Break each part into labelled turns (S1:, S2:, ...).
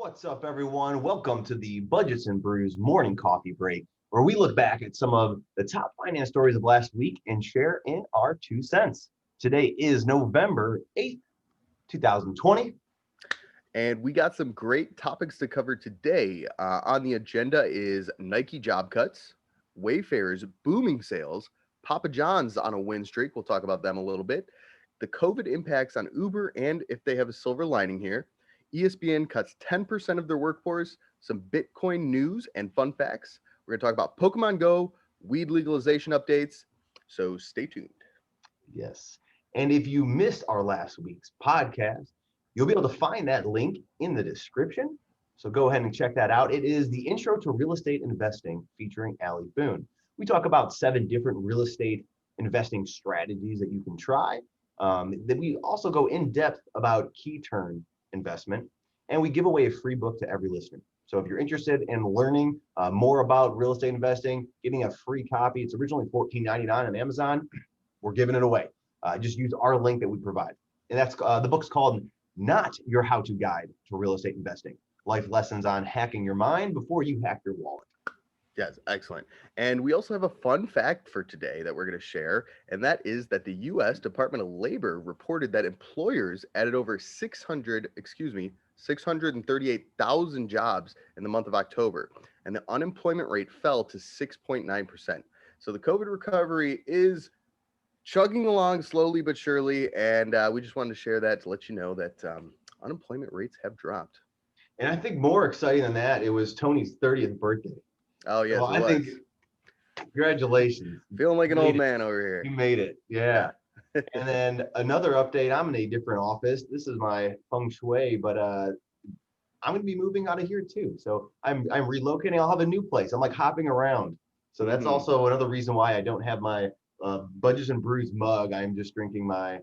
S1: What's up, everyone? Welcome to the Budgets and Brews morning coffee break, where we look back at some of the top finance stories of last week and share in our 2 cents. Today is November 8th, 2020.
S2: And we got some great topics to cover today. On the agenda is Nike job cuts, Wayfair's booming sales, Papa John's on a win streak. We'll talk about them a little bit. The COVID impacts on Uber and if they have a silver lining here. ESPN cuts 10% of their workforce, some Bitcoin news and fun facts. We're going to talk about Pokemon Go, weed legalization updates. So stay tuned.
S1: Yes. And if you missed our last week's podcast, you'll be able to find that link in the description. So go ahead and check that out. It is the Intro to Real Estate Investing featuring Allie Boone. We talk about 7 different real estate investing strategies that you can try. Then we also go in depth about key term investment, and we give away a free book to every listener. So if you're interested in learning more about real estate investing, getting a free copy, it's originally $14.99 on Amazon. We're giving it away. Just use our link that we provide. And that's the book's called Not Your How-To Guide to Real Estate Investing. Life lessons on hacking your mind before you hack your wallet.
S2: Yes, excellent. And we also have a fun fact for today that we're going to share, and that is that the U.S. Department of Labor reported that employers added over 638,000 jobs in the month of October, and the unemployment rate fell to 6.9%. So the COVID recovery is chugging along slowly but surely, and we just wanted to share that to let you know that unemployment rates have dropped.
S1: And I think more exciting than that, it was Tony's 30th birthday.
S2: Oh, yes,
S1: so
S2: it was.
S1: I think, congratulations.
S2: Feeling like an old man over here.
S1: You made it, yeah. And then another update, I'm in a different office. This is my feng shui, but I'm going to be moving out of here too. So I'm relocating. I'll have a new place. I'm like hopping around. So that's also another reason why I don't have my Budgets and Brews mug. I'm just drinking my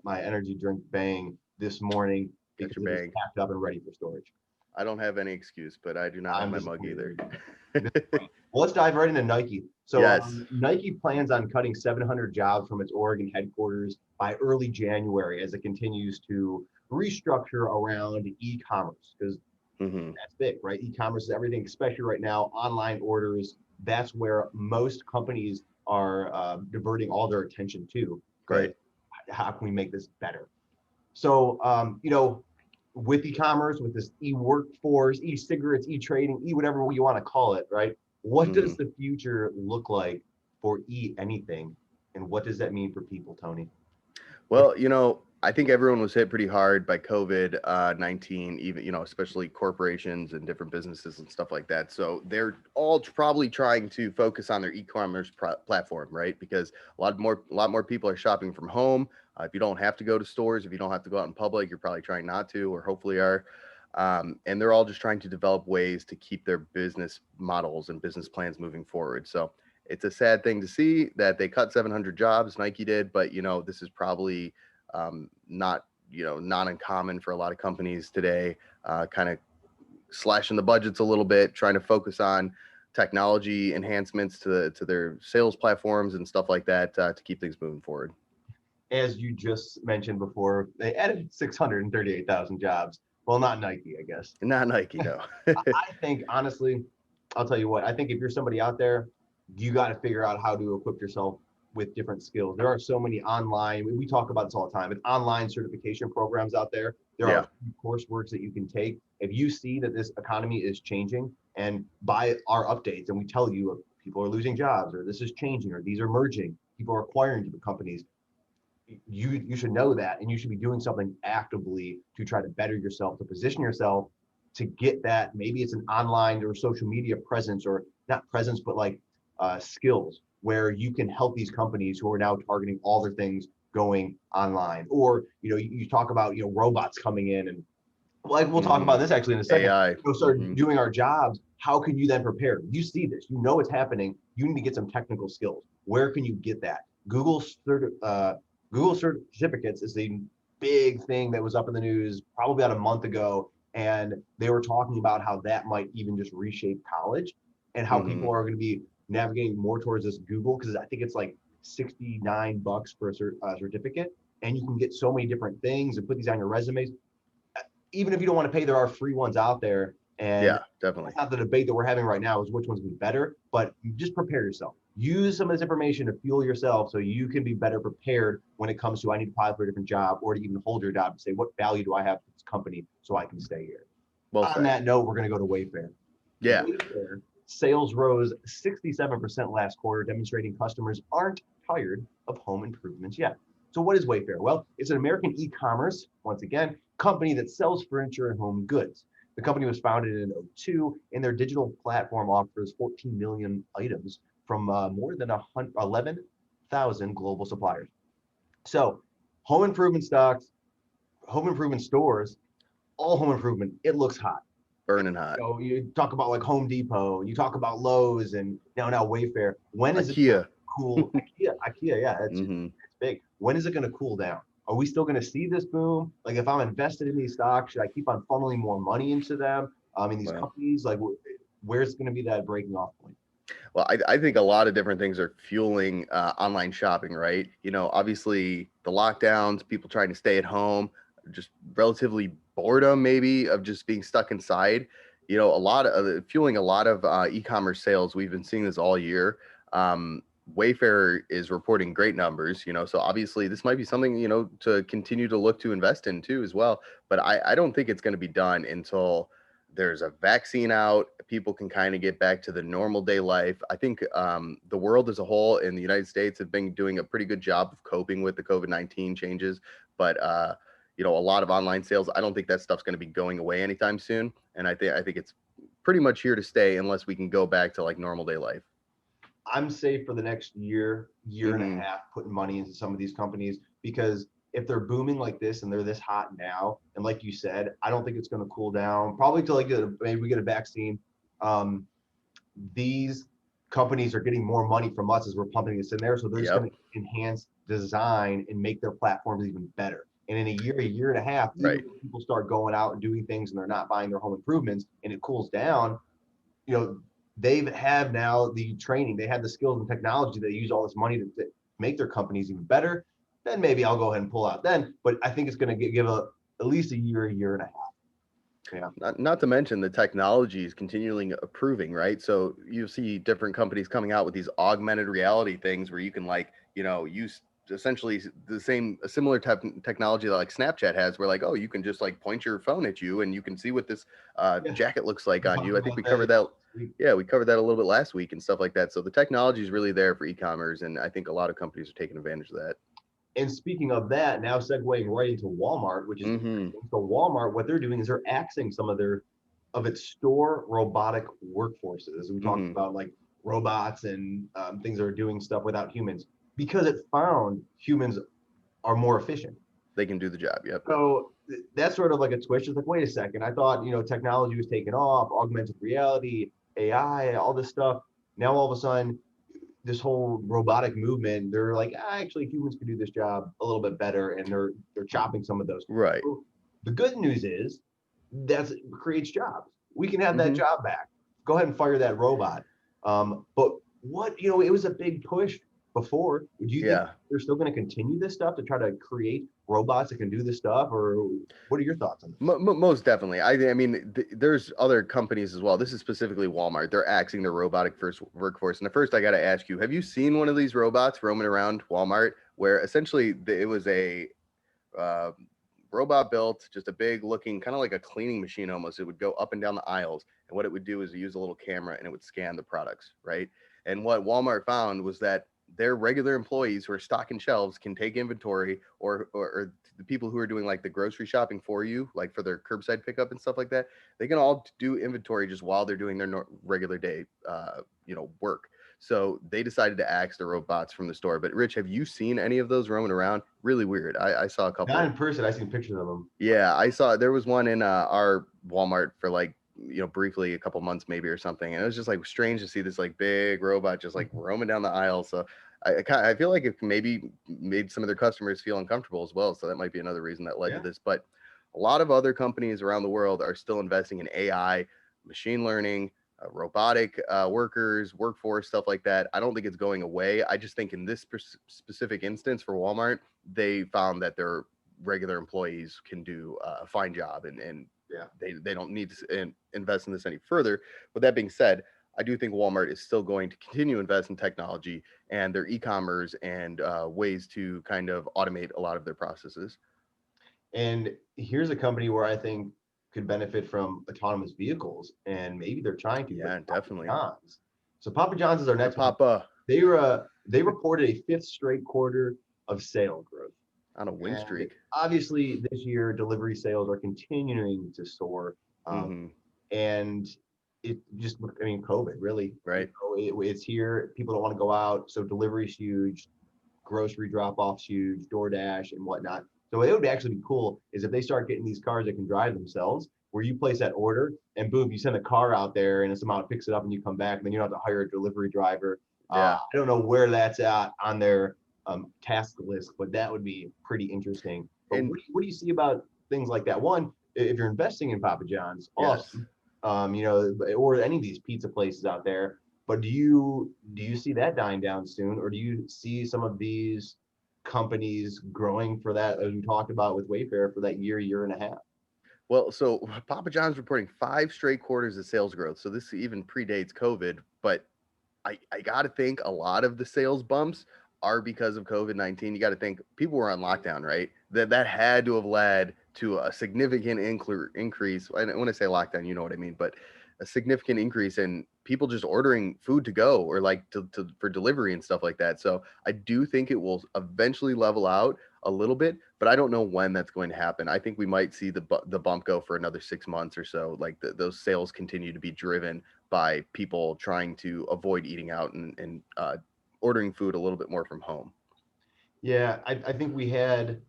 S1: energy drink Bang this morning because it is packed up and ready for storage.
S2: I don't have any excuse, but I do not have my mug either.
S1: Well, let's dive right into Nike. So
S2: yes.
S1: Nike plans on cutting 700 jobs from its Oregon headquarters by early January as it continues to restructure around e-commerce, because that's big, right? E-commerce is everything, especially right now, online orders. That's where most companies are diverting all their attention to.
S2: Right.
S1: How can we make this better? So, with e-commerce, with this e-workforce, e-cigarettes, e-trading, whatever you want to call it, right? What does the future look like for anything? And what does that mean for people, Tony?
S2: Well, I think everyone was hit pretty hard by COVID-19, even, especially corporations and different businesses and stuff like that. So they're all probably trying to focus on their e-commerce platform, right? Because a lot more people are shopping from home. If you don't have to go to stores, if you don't have to go out in public, you're probably trying not to, or hopefully are. And they're all just trying to develop ways to keep their business models and business plans moving forward. So it's a sad thing to see that they cut 700 jobs, Nike did, but this is probably not uncommon for a lot of companies today, kind of slashing the budgets a little bit, trying to focus on technology enhancements to their sales platforms and stuff like that to keep things moving forward.
S1: As you just mentioned before, they added 638,000 jobs. Well, not Nike, I guess.
S2: Not Nike, no.
S1: I think, honestly, I'll tell you what, I think if you're somebody out there, you got to figure out how to equip yourself with different skills. There are so many online, we talk about this all the time, but online certification programs out there. There are courseworks that you can take. If you see that this economy is changing, and by our updates, and we tell you people are losing jobs, or this is changing, or these are merging, people are acquiring different companies, you should know that, and you should be doing something actively to try to better yourself, to position yourself to get that. Maybe it's an online or social media presence, or not presence, but like skills where you can help these companies who are now targeting all their things going online. Or you talk about robots coming in, and we'll talk about this actually in a second.
S2: AI.
S1: Start doing our jobs. How can you then prepare? You see this, it's happening. You need to get some technical skills. Where can you get that? Google certificates is a big thing that was up in the news probably about a month ago, and they were talking about how that might even just reshape college, and how people are going to be navigating more towards this Google, because I think it's like $69 for a certificate, and you can get so many different things and put these on your resumes. even if you don't want to pay, there are free ones out there. And
S2: Yeah, definitely.
S1: that's not the debate that we're having right now is which one's going to be better, but just prepare yourself. Use some of this information to fuel yourself so you can be better prepared when it comes to I need to apply for a different job or to even hold your job to say, what value do I have to this company so I can stay here?
S2: Well
S1: On
S2: said.
S1: that note, we're going to go to Wayfair.
S2: Yeah.
S1: Wayfair sales rose 67% last quarter, demonstrating customers aren't tired of home improvements yet. So what is Wayfair? Well, it's an American e-commerce, once again, company that sells furniture and home goods. The company was founded in 2002, and their digital platform offers 14 million items from more than 11,000 global suppliers. So home improvement stocks, home improvement stores, all home improvement, it looks hot.
S2: Burning hot.
S1: You talk about like Home Depot, you talk about Lowe's, and now Wayfair. When is it
S2: IKEA.
S1: cool? IKEA, yeah, it's
S2: Mhm.
S1: big. When is it going to cool down? Are we still going to see this boom? Like, if I'm invested in these stocks, should I keep on funneling more money into them? In these
S2: Well,
S1: companies, like, where's going to be that breaking off point?
S2: well, I think a lot of different things are fueling online shopping, right? Obviously the lockdowns, people trying to stay at home, just relatively boredom maybe of just being stuck inside. A lot of fueling a lot of e-commerce sales. We've been seeing this all year. Um, Wayfair is reporting great numbers, so obviously this might be something, to continue to look to invest in too as well. But I don't think it's going to be done until there's a vaccine out, people can kind of get back to the normal day life. I think the world as a whole in the United States have been doing a pretty good job of coping with the COVID-19 changes, but a lot of online sales, I don't think that stuff's going to be going away anytime soon, and I think it's pretty much here to stay unless we can go back to like normal day life.
S1: I'm safe for the next year and a
S2: Hmm.
S1: half putting money into some of these companies because if they're booming like this and they're this hot now, and like you said, I don't think it's going to cool down. Probably till maybe we get a vaccine. Um, these companies are getting more money from us as we're pumping this in there, so they're just
S2: Yep.
S1: going to enhance design and make their platforms even better. And in a year and a half, even
S2: Right.
S1: when people start going out and doing things and they're not buying their home improvements, and it cools down, you know, they've had now the training, they had the skills and technology. They use all this money to make their companies even better. Then maybe I'll go ahead and pull out then. But I think it's going to give at least a year and a half. Yeah.
S2: Not to mention the technology is continually improving, right? So you see different companies coming out with these augmented reality things where you can use essentially a similar type of technology that like Snapchat has, where like, oh, you can just like point your phone at you and you can see what this
S1: Yeah.
S2: jacket looks like
S1: We
S2: on
S1: talked
S2: you. I think we
S1: about
S2: covered
S1: that.
S2: that. Yeah, we covered that a little bit last week and stuff like that. So the technology is really there for e-commerce, and I think a lot of companies are taking advantage of that.
S1: And speaking of that, now segueing right into Walmart, which is
S2: Hmm.
S1: interesting. So Walmart, what they're doing is they're axing some of its store robotic workforces. We talked
S2: Hmm.
S1: about like robots and things that are doing stuff without humans because it found humans are more efficient.
S2: They can do the job. Yep.
S1: So that's sort of like a twist. It's like, wait a second. I thought, technology was taking off, augmented reality, AI, all this stuff. Now all of a sudden, this whole robotic movement, they're like, actually, humans can do this job a little bit better, and they're chopping some of those.
S2: Right.
S1: So the good news is that creates jobs. We can have that
S2: Hmm.
S1: job back. Go ahead and fire that robot. But it was a big push before. Do you think
S2: Yeah.
S1: they're still going to continue this stuff to try to create robots that can do this stuff, or what are your thoughts on this?
S2: Most definitely. I mean, there's other companies as well. This is specifically Walmart. They're axing their robotic first workforce. And at first, I got to ask you: have you seen one of these robots roaming around Walmart, where essentially it was a uh, robot built, just a big looking, kind of like a cleaning machine almost. It would go up and down the aisles, and what it would do is use a little camera and it would scan the products, right? And what Walmart found was that their regular employees who are stocking shelves can take inventory, or the people who are doing like the grocery shopping for you, like for their curbside pickup and stuff like that, they can all do inventory just while they're doing their regular day work. So they decided to axe the robots from the store. But Rich, have you seen any of those roaming around? Really weird. I saw a
S1: Not
S2: couple.
S1: in person. I've seen pictures of them.
S2: Yeah, I saw there was one in our Walmart for like, briefly a couple months maybe or something. And it was just like strange to see this like big robot just like roaming down the aisle. So I feel like it maybe made some of their customers feel uncomfortable as well. So that might be another reason that led to
S1: Yeah.
S2: this. But a lot of other companies around the world are still investing in AI, machine learning, robotic workers, workforce, stuff like that. I don't think it's going away. I just think in this specific instance for Walmart, they found that their regular employees can do a fine job, and
S1: Yeah.
S2: they don't need to invest in this any further. With that being said, I do think Walmart is still going to continue to invest in technology and their e-commerce and ways to kind of automate a lot of their processes.
S1: And here's a company where I think could benefit from autonomous vehicles, and maybe they're trying to.
S2: Yeah,
S1: But Papa
S2: definitely.
S1: John's. So Papa John's is our next one.
S2: Papa
S1: They reported a fifth straight quarter of sale growth.
S2: on a win
S1: And
S2: streak.
S1: obviously, this year delivery sales are continuing to soar, and it just, I mean, COVID really,
S2: Right.
S1: it's here. People don't want to go out, so delivery's huge, grocery drop-offs huge, DoorDash and whatnot. So it would actually be cool is if they start getting these cars that can drive themselves, where you place that order and boom, you send a car out there and somehow it picks it up and you come back, and then you don't have to hire a delivery driver.
S2: Yeah.
S1: I don't know where that's at on their task list, but that would be pretty interesting. But
S2: And
S1: what do you see about things like that? One, if you're investing in Papa John's, awesome. Or any of these pizza places out there. But do you see that dying down soon, or do you see some of these companies growing for that, as we talked about with Wayfair, for that year and a half?
S2: well, so Papa John's reporting 5 straight quarters of sales growth. So this even predates COVID, but I got to think a lot of the sales bumps are because of COVID-19. You got to think people were on lockdown, right? That had to have led to a significant increase. And when I say lockdown, you know what I mean, but a significant increase in people just ordering food to go or like for delivery and stuff like that. So I do think it will eventually level out a little bit, but I don't know when that's going to happen. I think we might see the bump go for another 6 months or so. Like those sales continue to be driven by people trying to avoid eating out and ordering food a little bit more from home.
S1: Yeah, I think we had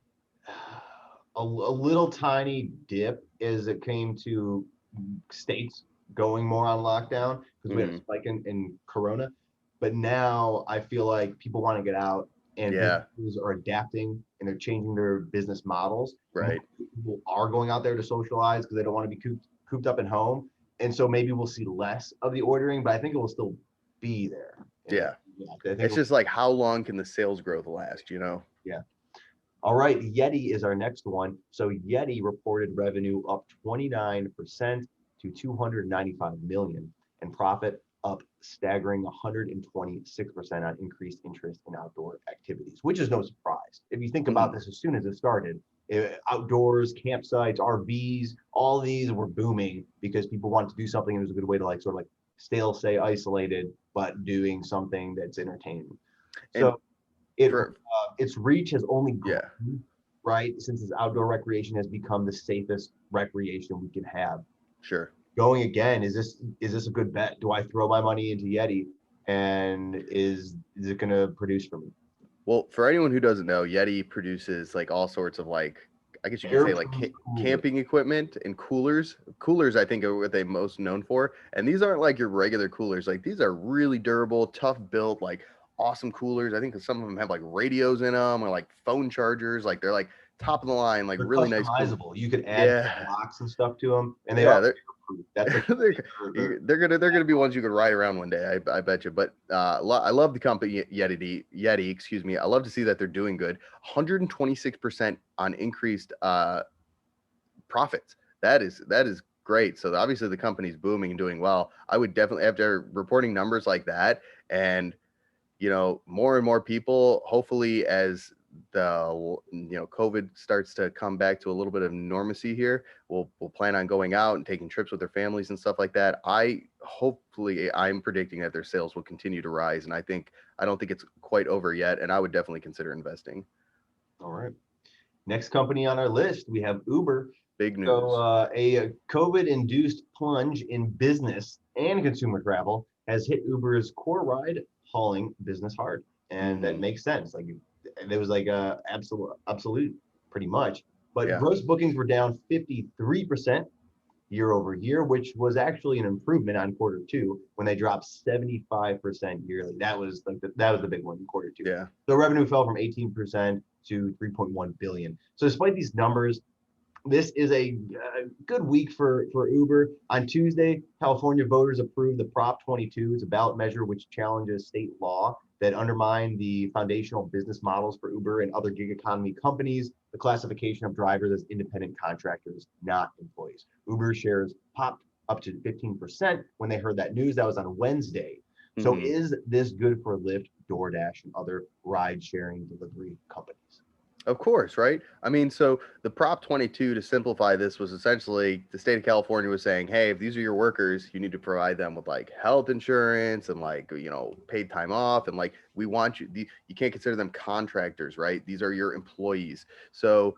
S1: a little tiny dip as it came to states going more on lockdown because we had a spike in Corona. But now I feel like people want to get out, and
S2: Yeah.
S1: businesses are adapting and they're changing their business models.
S2: Right.
S1: People are going out there to socialize because they don't want to be cooped up at home. And so maybe we'll see less of the ordering, but I think it will still be there.
S2: Yeah.
S1: I think
S2: It's just like, how long can the sales growth last,
S1: Yeah. All right, Yeti is our next one. So Yeti reported revenue up 29% to 295 million, and profit up staggering 126% on increased interest in outdoor activities, which is no surprise. If you think about this, as soon as it started, outdoors, campsites, RVs, all these were booming because people wanted to do something. It was a good way to like sort of like stay isolated, but doing something that's entertaining. So its reach has only grown, right, since this outdoor recreation has become the safest recreation we can have.
S2: Sure.
S1: Going again, is this a good bet? Do I throw my money into Yeti, and is it going to produce for me?
S2: Well, for anyone who doesn't know, Yeti produces like all sorts of like, I guess you could say like camping equipment and coolers. Coolers, I think, are what they're most known for. And these aren't like your regular coolers. Like these are really durable, tough built, like awesome coolers. I think some of them have like radios in them or like phone chargers. Like they're like top of the line, like
S1: they're
S2: really nice.
S1: Customizable. You could add locks and stuff to them, and
S2: they're
S1: they're
S2: gonna be ones you could ride around one day. I bet you. But I love the company Yeti. Excuse me. I love to see that they're doing good. 126% on increased profits. That is great. So obviously the company's booming and doing well. I would definitely, after reporting numbers like that, and more and more people, hopefully as the COVID starts to come back to a little bit of normalcy here, we'll plan on going out and taking trips with their families and stuff like that. I'm predicting that their sales will continue to rise, and I don't think it's quite over yet, and I would definitely consider investing.
S1: All right. Next company on our list, we have Uber.
S2: Big news.
S1: So a COVID-induced plunge in business and consumer travel has hit Uber's core ride hauling business hard, and that makes sense. Like there was like a absolute pretty much, but gross bookings were down 53% year over year, which was actually an improvement on quarter two when they dropped 75% yearly. That was the big one in quarter two.
S2: Yeah.
S1: So revenue fell from 18% to 3.1 billion. So despite these numbers, this is a good week for Uber. On Tuesday, California voters approved the Prop 22. It's a ballot measure which challenges state law that undermine the foundational business models for Uber and other gig economy companies, the classification of drivers as independent contractors, not employees. Uber shares popped up to 15% when they heard that news. That was on Wednesday. So
S2: Mhm.
S1: is this good for Lyft, DoorDash, and other ride-sharing delivery companies?
S2: Of course, right? I mean, so the Prop 22, to simplify this, was essentially the state of California was saying, hey, if these are your workers, you need to provide them with like health insurance and like, paid time off. And like, we want you, you can't consider them contractors, right? These are your employees. So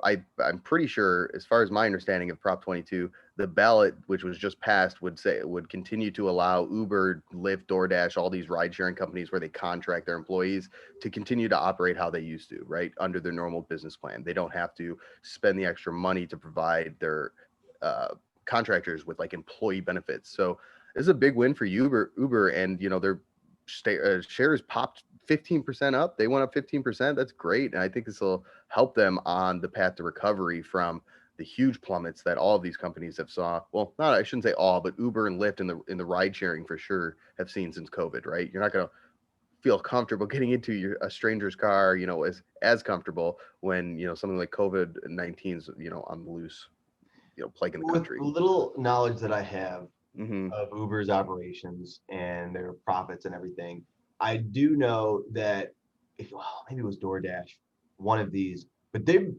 S2: I'm pretty sure, as far as my understanding of Prop 22, the ballot, which was just passed, would continue to allow Uber, Lyft, DoorDash, all these ride sharing companies where they contract their employees to continue to operate how they used to, right? Under their normal business plan. They don't have to spend the extra money to provide their contractors with like employee benefits. So this is a big win for Uber, and their shares popped 15% up. They went up 15%. That's great. And I think this will help them on the path to recovery from the huge plummets that all of these companies have saw. Well, not, I shouldn't say all, but Uber and Lyft in the ride sharing for sure have seen since COVID, right? You're not going to feel comfortable getting into a stranger's car, as comfortable when, something like COVID-19's, on the loose, plaguing the
S1: With
S2: country.
S1: little knowledge that I have
S2: Hmm.
S1: of Uber's operations and their profits and everything, I do know that maybe it was DoorDash, one of these, but they're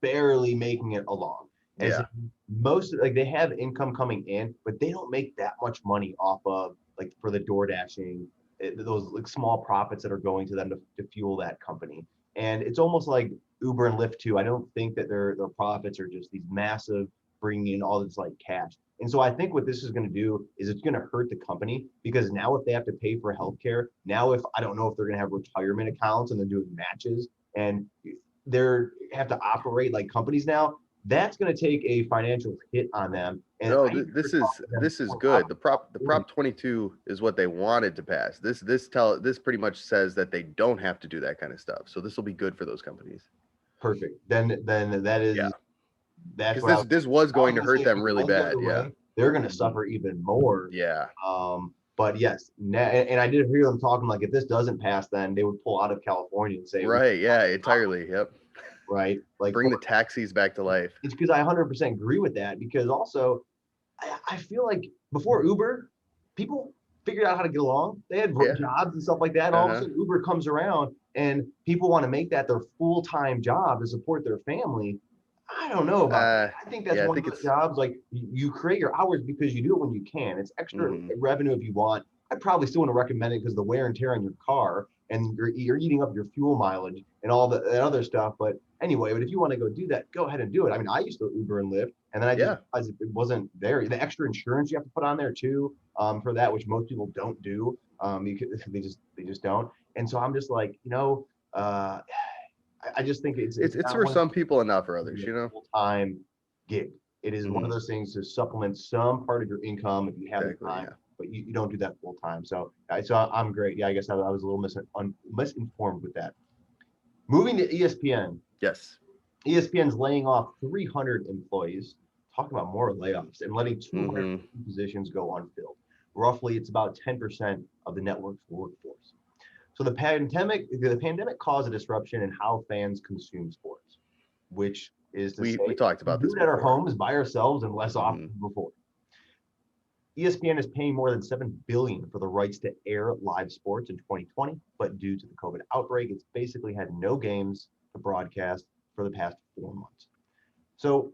S1: barely making it along. As
S2: Yeah.
S1: in most, like, they have income coming in, but they don't make that much money off of, like, for the door dashing, those like small profits that are going to them to fuel that company. And it's almost like Uber and Lyft too. I don't think that their profits are just these massive, bringing in all this like cash. And so I think what this is going to do is it's going to hurt the company, because now if they have to pay for healthcare, now if I don't know if they're going to have retirement accounts and they're doing matches, and they're have to operate like companies now, that's going to take a financial hit on them. And
S2: No,
S1: I even
S2: this
S1: heard talk
S2: is
S1: of them
S2: this is
S1: pulling out
S2: good.
S1: of
S2: The
S1: California.
S2: Prop 22 is what they wanted to pass. This pretty much says that they don't have to do that kind of stuff. So this will be good for those companies.
S1: Perfect. Then
S2: Yeah,
S1: that's
S2: because
S1: what I was.
S2: this was
S1: I was
S2: going to
S1: going to
S2: hurt
S1: say, if
S2: them
S1: it
S2: really
S1: was the
S2: bad.
S1: other
S2: Yeah.
S1: way, they're going to
S2: Mhm.
S1: suffer even more.
S2: Yeah.
S1: But yes, and I did hear them talking like if this doesn't pass, then they would pull out of California and say,
S2: Right. Yeah. Entirely. Yep.
S1: right, like
S2: Bring the taxis back to life.
S1: it's because I 100% agree with that, because also I feel like before Uber, people figured out how to get along. They had
S2: Yeah.
S1: jobs and stuff like that. And all of a
S2: Uh-huh.
S1: sudden, Uber comes around and people want to make that their full-time job to support their family. I don't know about that. I think that's
S2: Yeah. I
S1: one of
S2: think
S1: those
S2: it's.
S1: jobs, like you create your hours because you do it when you can. It's extra
S2: Mhm.
S1: revenue if you want. I probably still want to recommend it because the wear and tear on your car, and you're eating up your fuel mileage and all that other stuff. But anyway, but if you want to go do that, go ahead and do it. I mean, I used to Uber and Lyft, and then I just
S2: Yeah.
S1: realized it wasn't there. The extra insurance you have to put on there too, for that, which most people don't do. They just don't. And so I'm just like, I just think it's
S2: It's
S1: not
S2: for
S1: one of
S2: some people and not for
S1: those
S2: others.
S1: full time gig. It is one of
S2: Mhm.
S1: those things to supplement some part of your income if you have the
S2: Exactly.
S1: time,
S2: Yeah.
S1: but you don't do that full time. So I'm great. Yeah, I guess I was a little misinformed with that. Moving to ESPN.
S2: Yes.
S1: ESPN's laying off 300 employees, talking about more layoffs, and letting 200
S2: Mhm.
S1: positions go unfilled. Roughly, it's about 10% of the network's workforce. So the pandemic caused a disruption in how fans consume sports, which is to
S2: We
S1: say
S2: talked
S1: we
S2: about
S1: do
S2: this
S1: it at our
S2: before.
S1: homes by ourselves and less often
S2: Mhm.
S1: than before. ESPN is paying more than $7 billion for the rights to air live sports in 2020, but due to the COVID outbreak, it's basically had no games to broadcast for the past 4 months. So,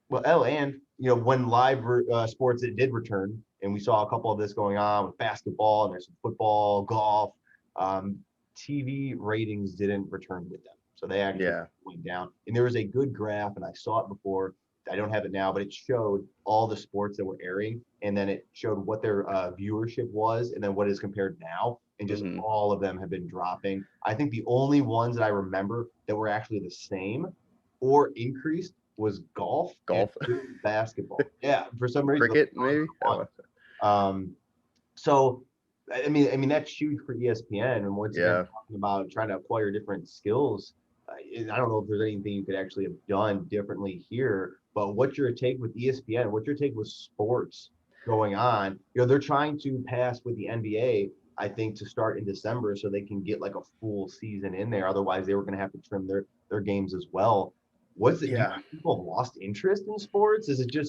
S1: well, and when live sports it did return, and we saw a couple of this going on with basketball, and there's some football, golf. Um, TV ratings didn't return with them, so they actually
S2: Yeah.
S1: went down. And there was a good graph, and I saw it before. I don't have it now, but it showed all the sports that were airing, and then it showed what their viewership was, and then what is compared now, and just
S2: Mhm.
S1: all of them have been dropping. I think the only ones that I remember that were actually the same or increased was golf and
S2: Golf.
S1: women's basketball. Yeah, for some reason those
S2: Cricket,
S1: are
S2: maybe.
S1: the ones. Um, so I mean that's huge for ESPN. And once again,
S2: Yeah.
S1: talking about trying to acquire different skills, I don't know if there's anything you could actually have done differently here, but what's your take with ESPN? What's your take with sports going on? They're trying to pass with the NBA, I think, to start in December so they can get like a full season in there. Otherwise, they were going to have to trim their games as well. What's it? Do you
S2: Yeah.
S1: think people have lost interest in sports? Is it going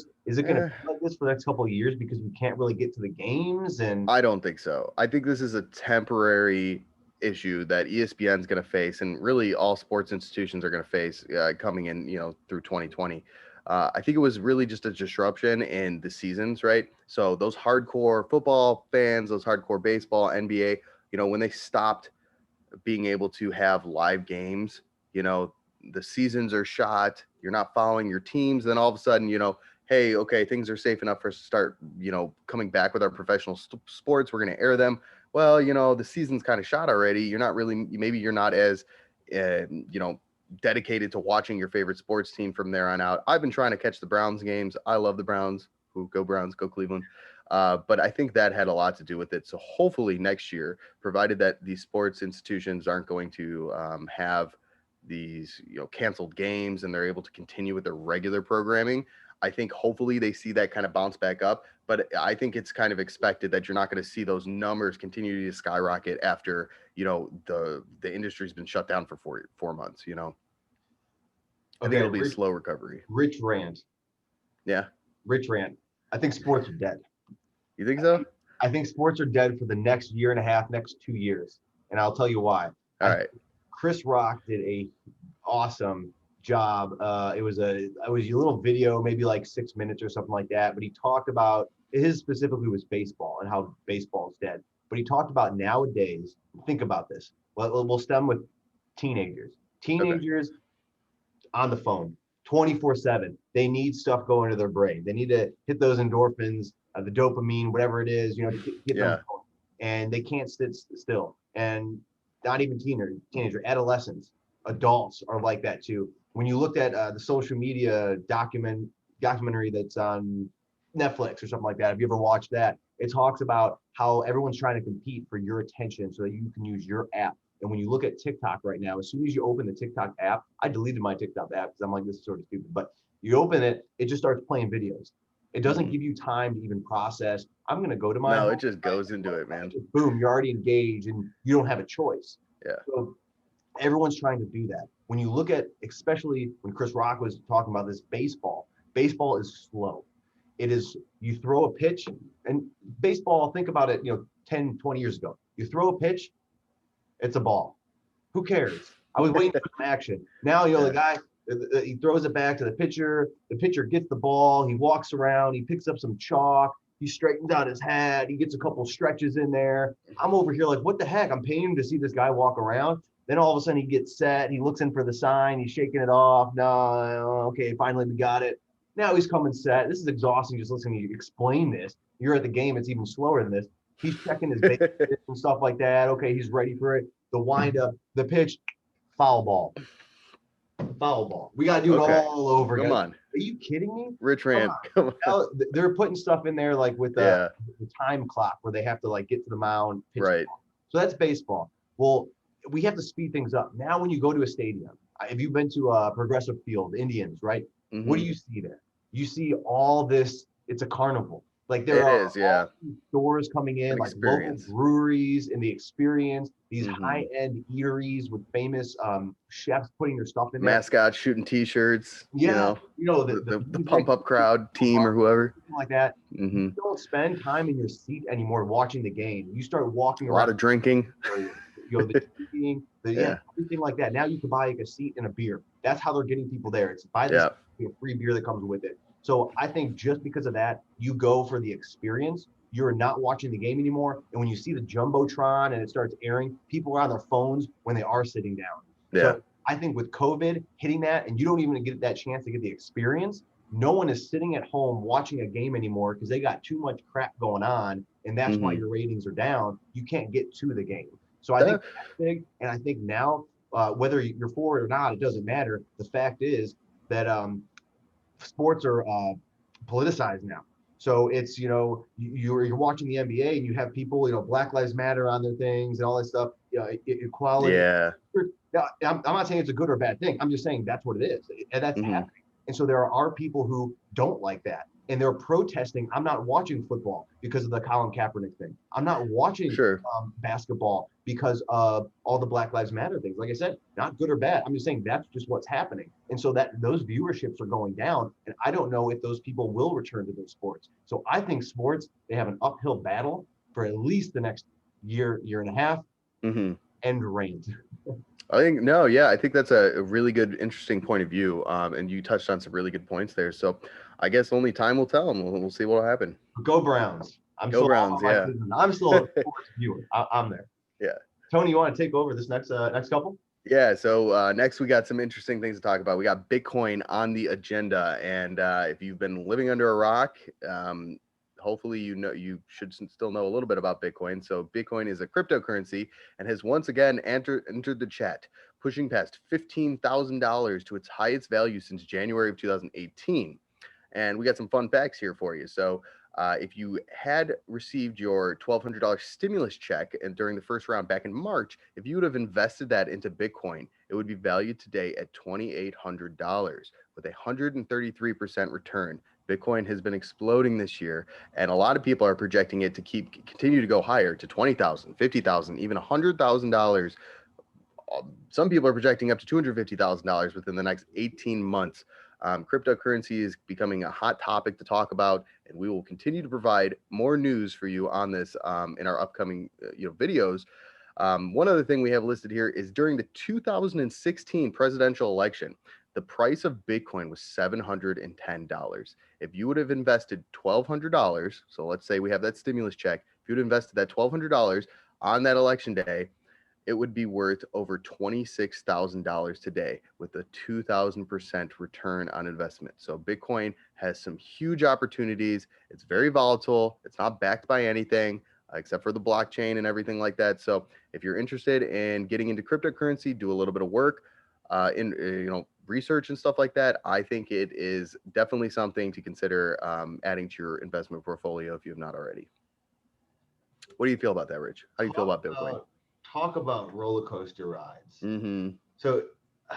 S1: to
S2: Eh,
S1: be like this for the next couple of years because we can't really get to the games? And
S2: I don't think so. I think this is a temporary issue that ESPN is going to face, and really all sports institutions are going to face coming in, through 2020. I think it was really just a disruption in the seasons, right? So those hardcore football fans, those hardcore baseball, NBA, when they stopped being able to have live games, you know, the seasons are shot, you're not following your teams, then all of a sudden, hey, okay, things are safe enough for us to start, coming back with our professional sports. We're going to air them. Well, the season's kind of shot already. You're not really, maybe you're not as, dedicated to watching your favorite sports team from there on out. I've been trying to catch the Browns games. I love the Browns. Who go Browns, go Cleveland. But I think that had a lot to do with it. So hopefully next year, provided that these sports institutions aren't going to have these canceled games and they're able to continue with their regular programming, I think hopefully they see that kind of bounce back up. But I think it's kind of expected that you're not going to see those numbers continue to skyrocket after the industry's been shut down for 4 months. I think
S1: okay,
S2: it'll be a slow recovery.
S1: Rich rant.
S2: Yeah.
S1: Rich rant. I think sports are dead.
S2: You think so?
S1: I think sports are dead for the next year and a half, next 2 years. And I'll tell you why.
S2: All right.
S1: Chris Rock did a awesome job. It was a little video, maybe like 6 minutes or something like that. But he talked about his specifically was baseball and how baseball is dead. But he talked about nowadays, think about this. We'll stem with teenagers. Teenagers on the phone 24/7. They need stuff going to their brain. They need to hit those endorphins, the dopamine, whatever it is, to get them going. And they can't sit still. And not even teenager, adolescents, adults are like that too. When you looked at the social media documentary that's on Netflix or something like that, if you ever watched that, it talks about how everyone's trying to compete for your attention so that you can use your app. And when you look at TikTok right now, as soon as you open the TikTok app, I deleted my TikTok app because I'm like, this is sort of stupid. But you open it, it just starts playing videos. It doesn't give you time to even process. I'm going to go to my.
S2: No, it just goes into it, man.
S1: Boom, you're already engaged and you don't have a choice.
S2: Yeah.
S1: So everyone's trying to do that. When you look at, especially when Chris Rock was talking about this baseball is slow. It is, you throw a pitch, and baseball, think about it, 10, 20 years ago. You throw a pitch, it's a ball. Who cares? I was waiting for some action. Now, the guy, he throws it back to the pitcher gets the ball, he walks around, he picks up some chalk, he straightens out his hat, he gets a couple stretches in there. I'm over here like, what the heck? I'm paying to see this guy walk around. Then all of a sudden he gets set, he looks in for the sign, he's shaking it off. No, okay, finally we got it. Now he's coming set. This is exhausting just listening to you explain this. You're at the game, it's even slower than this. He's checking his bases and stuff like that. Okay, he's ready for it. The windup, the pitch, foul ball. Foul ball. We got to do it all over again.
S2: Come on.
S1: Are you kidding me?
S2: Rich Rand. Come on.
S1: Now, they're putting stuff in there like with the time clock where they have to like get to the mound. Pitch
S2: right.
S1: So that's baseball. Well, we have to speed things up. Now when you go to a stadium, if you've been to a Progressive Field, Indians, right? Mm-hmm. What do you see there? You see all this, it's a carnival. Like there are stores coming in, like local breweries and the experience, these high-end eateries with famous chefs putting their stuff in there.
S2: Mascots shooting T-shirts.
S1: Yeah.
S2: The pump-up crowd team or whoever.
S1: Like that. Mm-hmm. You don't spend time in your seat anymore watching the game. You start walking around.
S2: A lot of drinking.
S1: The eating, everything like that. Now you can buy like a seat and a beer. That's how they're getting people there. It's buy this a free beer that comes with it. So I think just because of that, you go for the experience. You're not watching the game anymore. And when you see the Jumbotron and it starts airing, people are on their phones when they are sitting down.
S2: Yeah.
S1: So I think with COVID hitting that, and you don't even get that chance to get the experience, no one is sitting at home watching a game anymore because they got too much crap going on. And that's why your ratings are down. You can't get to the game. So I think that's big. And I think now, whether you're for it or not, it doesn't matter. The fact is that sports are politicized now. So it's, you're watching the NBA and you have people, Black Lives Matter on their things and all that stuff, equality.
S2: Yeah.
S1: Now, I'm not saying it's a good or bad thing. I'm just saying that's what it is, and that's
S2: Mm-hmm.
S1: happening. And so there are people who don't like that, and they're protesting. I'm not watching football because of the Colin Kaepernick thing. I'm not watching
S2: Sure.
S1: basketball because of all the Black Lives Matter things. Like I said, not good or bad. I'm just saying that's just what's happening. And so that those viewerships are going down, and I don't know if those people will return to those sports. So I think sports, they have an uphill battle for at least the next year and a half.
S2: Mm-hmm.
S1: End rant.
S2: I think that's a really good, interesting point of view. And you touched on some really good points there. So I guess only time will tell, and we'll see what will happen.
S1: Go Browns. I'm
S2: Go
S1: still all
S2: Browns,
S1: about my
S2: yeah.
S1: season. I'm still a sports viewer. I'm there.
S2: Yeah.
S1: Tony, you want to take over this next couple?
S2: Yeah, so next we got some interesting things to talk about. We got Bitcoin on the agenda, and if you've been living under a rock, hopefully you should still know a little bit about Bitcoin. So Bitcoin is a cryptocurrency and has once again entered the chat, pushing past $15,000 to its highest value since January of 2018. And we got some fun facts here for you. So if you had received your $1,200 stimulus check and during the first round back in March, if you would have invested that into Bitcoin, it would be valued today at $2,800 with a 133% return. Bitcoin has been exploding this year, and a lot of people are projecting it to continue to go higher to $20,000, $50,000, even $100,000. Some people are projecting up to $250,000 within the next 18 months. Cryptocurrency is becoming a hot topic to talk about, and we will continue to provide more news for you on this in our upcoming videos. One other thing we have listed here is during the 2016 presidential election, the price of Bitcoin was $710. If you would have invested $1,200, so let's say we have that stimulus check, if you would have invested that $1,200 on that election day, it would be worth over $26,000 today with a 2,000% return on investment. So Bitcoin has some huge opportunities. It's very volatile. It's not backed by anything except for the blockchain and everything like that. So if you're interested in getting into cryptocurrency, do a little bit of work in research and stuff like that. I think it is definitely something to consider adding to your investment portfolio if you have not already. What do you feel about that, Rich? How do you feel about Bitcoin?
S1: Talk about roller coaster rides.
S2: Mm-hmm.
S1: So,
S2: do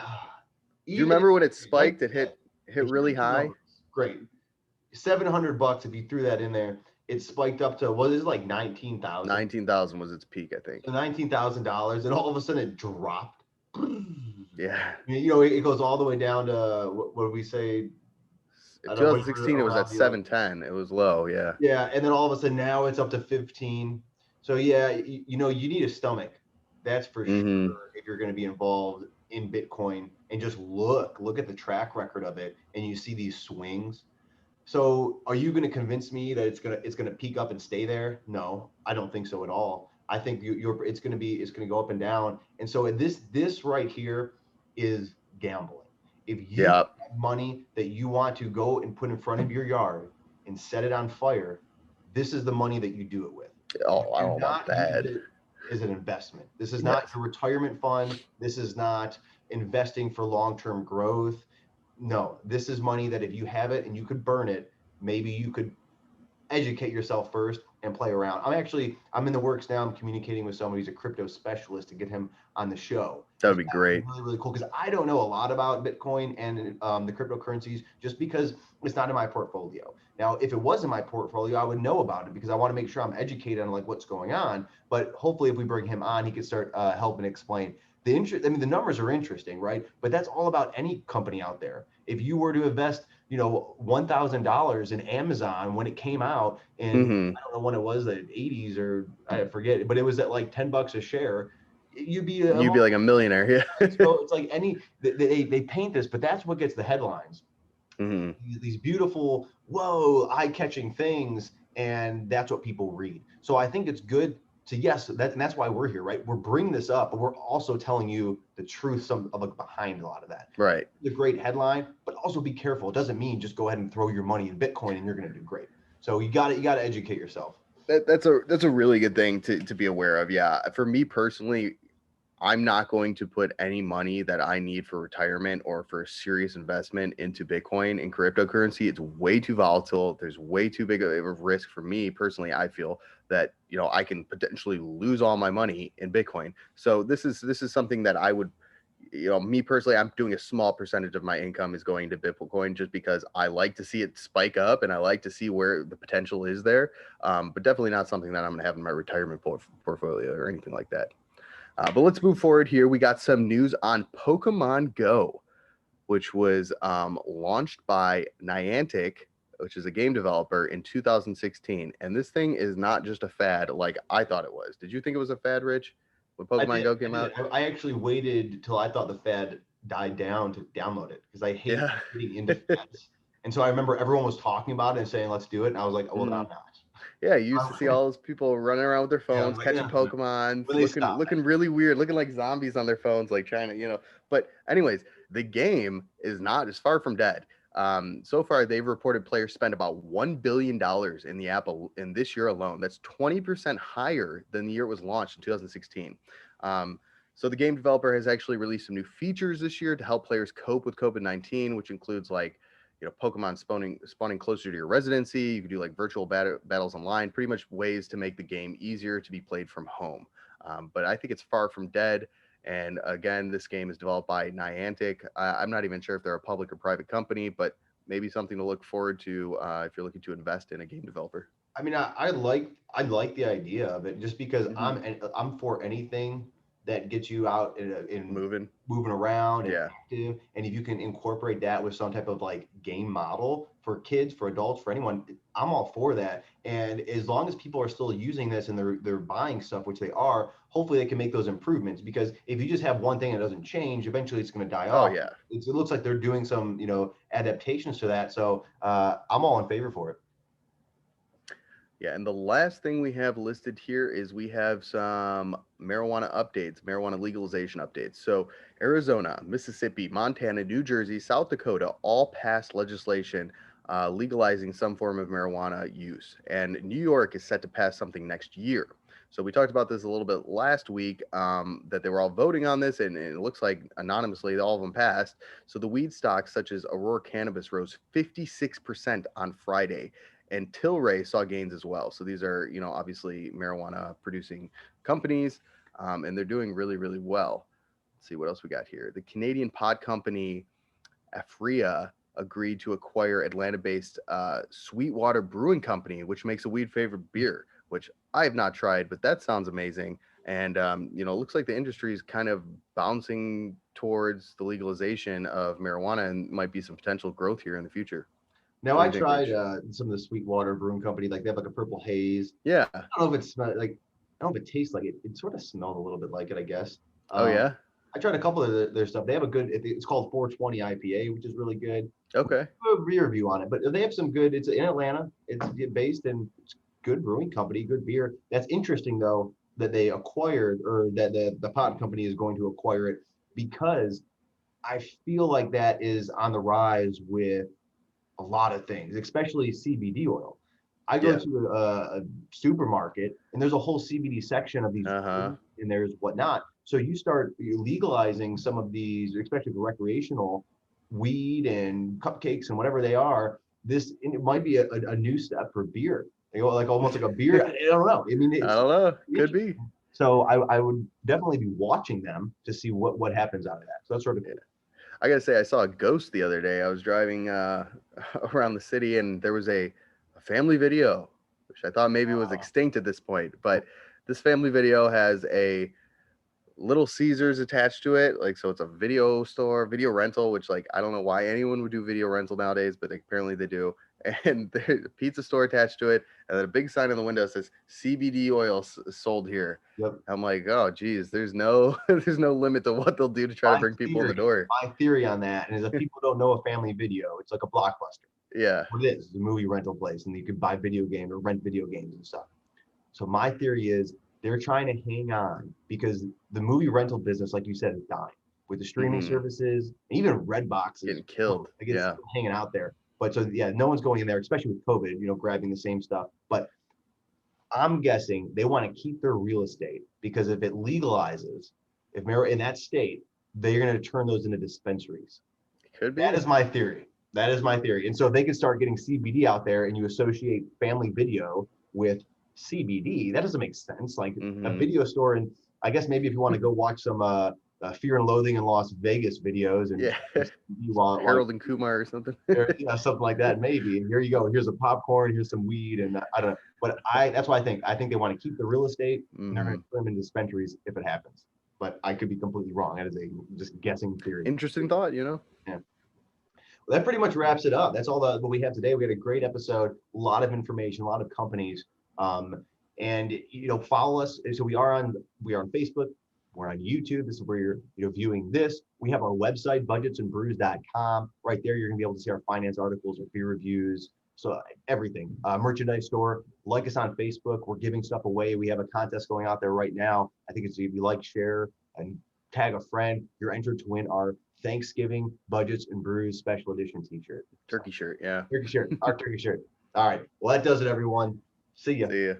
S2: you remember when it spiked? It hit really high.
S1: Great, $700 if you threw that in there. It spiked up to what is it, like 19,000?
S2: 19,000 was its peak, I think.
S1: So $19,000, and all of a sudden it dropped.
S2: Yeah.
S1: It goes all the way down to what do we say?
S2: In 2016, it was at 710. It was low, yeah.
S1: Yeah, and then all of a sudden now it's up to 15. So yeah, you need a stomach. That's for
S2: Mm-hmm.
S1: sure if you're going to be involved in Bitcoin and just look at the track record of it and you see these swings. So are you going to convince me that it's going to peak up and stay there? No, I don't think so at all. I think it's going to go up and down. And so this right here is gambling. If you have money that you want to go and put in front of your yard and set it on fire, this is the money that you do it with.
S2: Oh, I don't know about that.
S1: Is an investment. This is not your retirement fund. This is not investing for long-term growth. No, this is money that if you have it and you could burn it, maybe you could educate yourself first and play around. I'm in the works now. I'm communicating with somebody who's a crypto specialist to get him on the show.
S2: That would be great.
S1: Really, really cool because I don't know a lot about Bitcoin and the cryptocurrencies just because it's not in my portfolio. Now, if it was in my portfolio, I would know about it because I want to make sure I'm educated on like what's going on. But hopefully, if we bring him on, he can start helping explain. The numbers are interesting, right? But that's all about any company out there. If you were to invest, $1,000 in Amazon when it came out, and I don't know when it was, the 80s or I forget, but it was at like $10 a share. You'd be
S2: like a millionaire, yeah.
S1: So it's like they paint this, but that's what gets the headlines.
S2: Mm-hmm.
S1: These beautiful, eye-catching things, and that's what people read. So I think it's good to and that's why we're here, right? We're bringing this up, but we're also telling you the truth behind a lot of that.
S2: Right.
S1: The great headline, but also be careful. It doesn't mean just go ahead and throw your money in Bitcoin and you're going to do great. So you got to educate yourself.
S2: That's a really good thing to be aware of. Yeah, for me personally, I'm not going to put any money that I need for retirement or for a serious investment into Bitcoin and cryptocurrency. It's way too volatile. There's way too big of a risk for me personally. I feel that I can potentially lose all my money in Bitcoin. So this is something that I would me personally, I'm doing a small percentage of my income is going to Bitcoin just because I like to see it spike up and I like to see where the potential is there. But definitely not something that I'm going to have in my retirement portfolio or anything like that. But let's move forward here. We got some news on Pokemon Go, which was launched by Niantic, which is a game developer, in 2016. And this thing is not just a fad like I thought it was. Did you think it was a fad, Rich, when Pokemon Go came out?
S1: I actually waited till I thought the fad died down to download it because I hate getting into fads. And so I remember everyone was talking about it and saying, let's do it. And I was like, oh, well, I'm not.
S2: Yeah, you used to see all those people running around with their phones, catching Pokemon, looking really weird, looking like zombies on their phones, like trying to, But anyways, the game is not as far from dead. So far, they've reported players spent about $1 billion in the app in this year alone. That's 20% higher than the year it was launched in 2016. So the game developer has actually released some new features this year to help players cope with COVID-19, which includes like, Pokemon spawning closer to your residency. You can do like virtual battles online, pretty much ways to make the game easier to be played from home. But I think it's far from dead. And again, this game is developed by Niantic. I'm not even sure if they're a public or private company, but maybe something to look forward to if you're looking to invest in a game developer.
S1: I mean, I like the idea of it just because I'm for anything that gets you out in moving around and active. And if you can incorporate that with some type of like game model for kids, for adults, for anyone, I'm all for that. And as long as people are still using this and they're buying stuff, which they are, hopefully they can make those improvements. Because if you just have one thing that doesn't change, eventually it's going to die off.
S2: Yeah.
S1: It looks like they're doing some, adaptations to that. So I'm all in favor for it.
S2: Yeah, and the last thing we have listed here is we have some marijuana legalization updates. So Arizona, Mississippi, Montana, New Jersey, South Dakota all passed legislation legalizing some form of marijuana use. And New York is set to pass something next year. So we talked about this a little bit last week, that they were all voting on this, and it looks like anonymously all of them passed. So the weed stocks such as Aurora Cannabis rose 56% on Friday. And Tilray saw gains as well. So these are, obviously marijuana producing companies, and they're doing really, really well. Let's see what else we got here. The Canadian pod company Afria agreed to acquire Atlanta-based Sweetwater Brewing Company, which makes a weed-flavored beer, which I have not tried, but that sounds amazing. And, it looks like the industry is kind of bouncing towards the legalization of marijuana and might be some potential growth here in the future.
S1: Now I tried some of the Sweetwater Brewing Company, like they have like a purple haze.
S2: Yeah.
S1: I don't know if it smells like, I don't know if it tastes like it. It sort of smelled a little bit like it, I guess.
S2: Yeah.
S1: I tried a couple of their stuff. They have a good, it's called 420 IPA, which is really good.
S2: Okay.
S1: A beer review on it, but they have some good. It's in Atlanta. It's based in good brewing company, good beer. That's interesting though that they acquired, or that the pod company is going to acquire it, because I feel like that is on the rise with a lot of things, especially CBD oil. I go to a supermarket and there's a whole CBD section of these, and there's whatnot. So you start legalizing some of these, especially the recreational weed and cupcakes and whatever they are. It might be a new step for beer. Like almost like a beer. I don't know. I mean, I
S2: don't know. Could be.
S1: So I would definitely be watching them to see what happens out of that. So that's sort of cool.
S2: I gotta say, I saw a ghost the other day. I was driving around the city, and there was a family video, which I thought maybe was extinct at this point. But this family video has a Little Caesars attached to it, like, so it's a video store, video rental, which, like, I don't know why anyone would do video rental nowadays, but apparently they do. And there's a pizza store attached to it, and then a big sign in the window says CBD oil sold here.
S1: Yep.
S2: I'm like, oh geez, there's no limit to what they'll do to try to bring people in the door.
S1: My theory on that is, if people don't know a family video, it's like a Blockbuster.
S2: Yeah.
S1: What it is a movie rental place, and you could buy video games or rent video games and stuff. So my theory is they're trying to hang on because the movie rental business, like you said, is dying with the streaming services, even Redbox is
S2: getting killed.
S1: Still hanging out there. But so no one's going in there, especially with COVID, grabbing the same stuff. But I'm guessing they want to keep their real estate, because if it legalizes, if marijuana in that state, they're going to turn those into dispensaries.
S2: It could be.
S1: That is my theory. And so if they can start getting CBD out there, and you associate family video with CBD, that doesn't make sense. Like a video store, and I guess maybe if you want to go watch some Fear and Loathing in Las Vegas videos and
S2: Yeah.
S1: while
S2: Harold and Kumar or something.
S1: something like that maybe. And here you go. Here's a popcorn. Here's some weed, and I don't know. But that's why I think they want to keep the real estate, and they're going to turn them into dispensaries if it happens. But I could be completely wrong. That is a just guessing theory.
S2: Interesting thought, you know.
S1: Yeah. Well, that pretty much wraps it up. That's all what we have today. We had a great episode, a lot of information, a lot of companies. And follow us. So we are on Facebook, we're on YouTube. This is where you're viewing this. We have our website, budgetsandbrews.com. Right there, you're gonna be able to see our finance articles, our peer reviews, so everything. Merchandise store. Like us on Facebook. We're giving stuff away. We have a contest going out there right now. I think it's if you like, share, and tag a friend, you're entered to win our Thanksgiving Budgets and Brews special edition t-shirt.
S2: Turkey shirt, yeah.
S1: Turkey shirt, our turkey shirt. All right. Well, that does it, everyone. See ya.
S2: See ya.